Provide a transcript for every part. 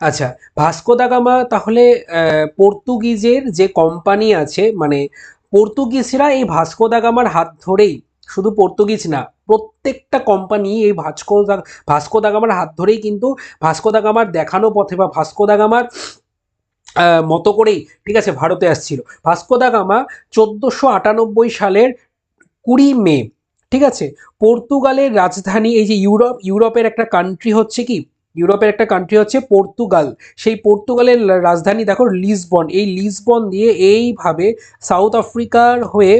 আচ্ছা, Vasco da Gama তাহলে পর্তুগিজের যে কোম্পানি আছে, মানে পর্তুগিজরা এই ভাস্কো দা গামার হাত ধরেই, শুধু পর্তুগিজ না, প্রত্যেকটা কোম্পানি এই ভাস্কো দা গামার হাত ধরেই কিন্তু ভাস্কো দা গামার দেখানো পথে বা ভাস্কো দা গামার মতো করেই, ঠিক আছে, ভারতে আসছিল। ভাস্কো দা গামা 1498 সালের 20 মে, ঠিক আছে, পর্তুগালের রাজধানী, এই যে ইউরোপের একটা কান্ট্রি হচ্ছে কি, ইউরোপের একটা কান্ট্রি হচ্ছে পর্তুগাল, সেই পর্তুগালের রাজধানী দেখো লিসবন, এই লিসবন দিয়ে এইভাবে সাউথ আফ্রিকার হয়ে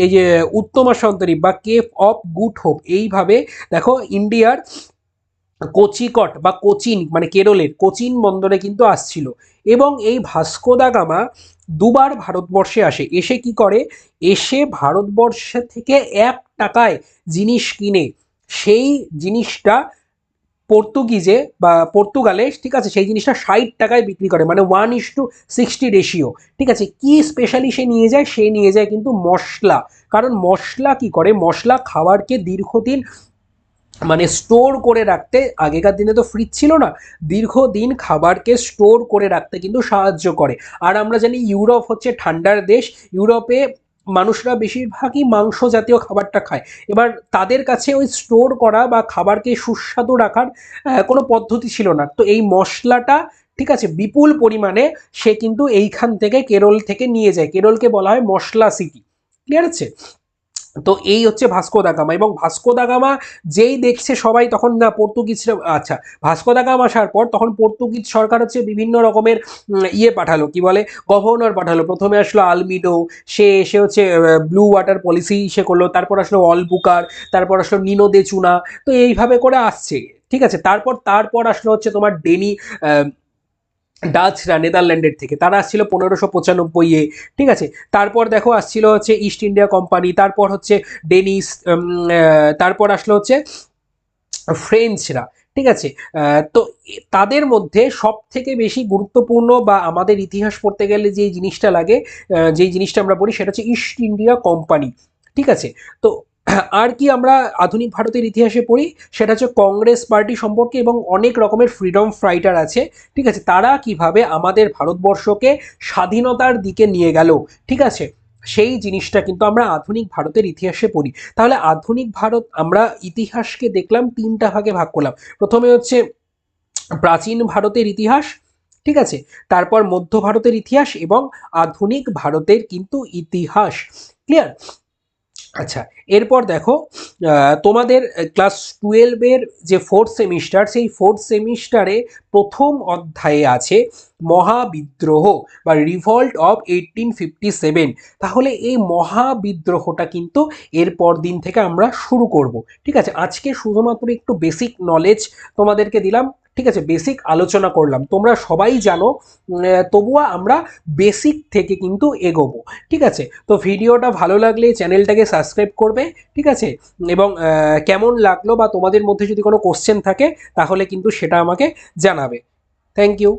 এই যে উত্তমা সন্তরী বা কেপ অফ গুড হোপ, এইভাবে দেখো ইন্ডিয়ার কোচিকট বা কোচিন, মানে কেরলের কোচিন বন্দরে কিন্তু আসছিল। এবং এই ভাস্কো দা গামা দুবার ভারতবর্ষে আসে, এসে কি করে, এসে ভারতবর্ষে থেকে 1 টাকায় জিনিস কিনে সেই জিনিসটা পর্তুগিজে বা পর্তুগালে, ঠিক আছে, সেই জিনিসটা 60 টাকায় বিক্রি করে, মানে 1:60 রেশিও। ঠিক আছে, কি স্পেশালি সে নিয়ে যায়, সে নিয়ে যায় কিন্তু মশলা। কারণ মশলা কি করে, মশলা খাবারকে দীর্ঘদিন মানে স্টোর করে রাখতে, আগেকার দিনে তো ফ্রিজ ছিল না, দীর্ঘদিন খাবারকে স্টোর করে রাখতে কিন্তু সাহায্য করে। আর আমরা জানি ইউরোপ হচ্ছে ঠান্ডার দেশ, ইউরোপে মানুষরা বেশিরভাগই মাংস জাতীয় খাবারটা খায়। এবার তাদের কাছে ওই স্টোর করা বা খাবারকে সুস্বাদু রাখার কোনো পদ্ধতি ছিল না, তো এই মশলাটা, ঠিক আছে, বিপুল পরিমাণে সে কিন্তু এইখান থেকে কেরল থেকে নিয়ে যায়, কেরলকে বলা হয় মশলা সিটি। ক্লিয়ার আছে? তো এই হচ্ছে ভাস্কো দা গামা। এবং ভাস্কো দা গামা যেই দেখছে সবাই, তখন না পর্তুগিজরা, আচ্ছা, ভাস্কো দা গামা আসার পর তখন পর্তুগিজ সরকার হচ্ছে বিভিন্ন রকমের ইয়ে পাঠালো, কি বলে, গভর্নর পাঠালো। প্রথমে আসলো আলমিডো, সে এসে হচ্ছে ব্লু ওয়াটার পলিসি সে করলো, তারপর আসলো অলবুকার, তারপর আসলো নিনো দে চুনা। তো এইভাবে করে আসছে, ঠিক আছে। তারপর তারপর আসলো হচ্ছে তোমার ডেনি ডাচরা নেদারল্যান্ডের থেকে, তারা আসছিল 1595-এ, ঠিক আছে। তারপর দেখো আসছিল হচ্ছে ইস্ট ইন্ডিয়া কোম্পানি, তারপর হচ্ছে ডেনিস, তারপর আসলো হচ্ছে ফ্রেঞ্চরা, ঠিক আছে। তো তাদের মধ্যে সব থেকে বেশি গুরুত্বপূর্ণ বা আমাদের ইতিহাস পড়তে গেলে যে জিনিসটা লাগে, যেই জিনিসটা আমরা পড়ি, সেটা হচ্ছে ইস্ট ইন্ডিয়া কোম্পানি, ঠিক আছে। তো আর কি আমরা আধুনিক ভারতের ইতিহাসে পড়ি, সেটা হচ্ছে কংগ্রেস পার্টি সম্পর্কে, এবং অনেক রকমের ফ্রিডম ফাইটার আছে, ঠিক আছে, তারা কিভাবে আমাদের ভারতবর্ষকে স্বাধীনতার দিকে নিয়ে গেল, ঠিক আছে, সেই জিনিসটা কিন্তু আমরা আধুনিক ভারতের ইতিহাসে পড়ি। তাহলে আধুনিক ভারত, আমরা ইতিহাসকে দেখলাম 3টা ভাগে ভাগ করলাম। প্রথমে হচ্ছে প্রাচীন ভারতের ইতিহাস, ঠিক আছে, তারপর মধ্য ভারতের ইতিহাস, এবং আধুনিক ভারতের কিন্তু ইতিহাস। ক্লিয়ার? আচ্ছা, এরপর দেখো, তোমাদের ক্লাস 12-এর যে 4th সেমিস্টার, সেই 4th সেমিস্টারে প্রথম অধ্যায়ে আছে মহাবিদ্রোহ বা রিভল্ট অফ 1857। তাহলে এই মহাবিদ্রোহটা কিন্তু এরপর দিন থেকে আমরা শুরু করব, ঠিক আছে। আজকে শুধুমাত্র একটু বেসিক নলেজ তোমাদেরকে দিলাম, ঠিক আছে, বেসিক আলোচনা করলাম, তোমরা সবাই জানো, তবুও আমরা বেসিক থেকে কিন্তু এগোবো, ঠিক আছে। তো ভিডিওটা ভালো লাগলে চ্যানেলটাকে সাবস্ক্রাইব করবে, ঠিক আছে। এবং কেমন লাগলো বা তোমাদের মধ্যে যদি কোনো কোশ্চেন থাকে, তাহলে কিন্তু সেটা আমাকে জানাবে। Thank you.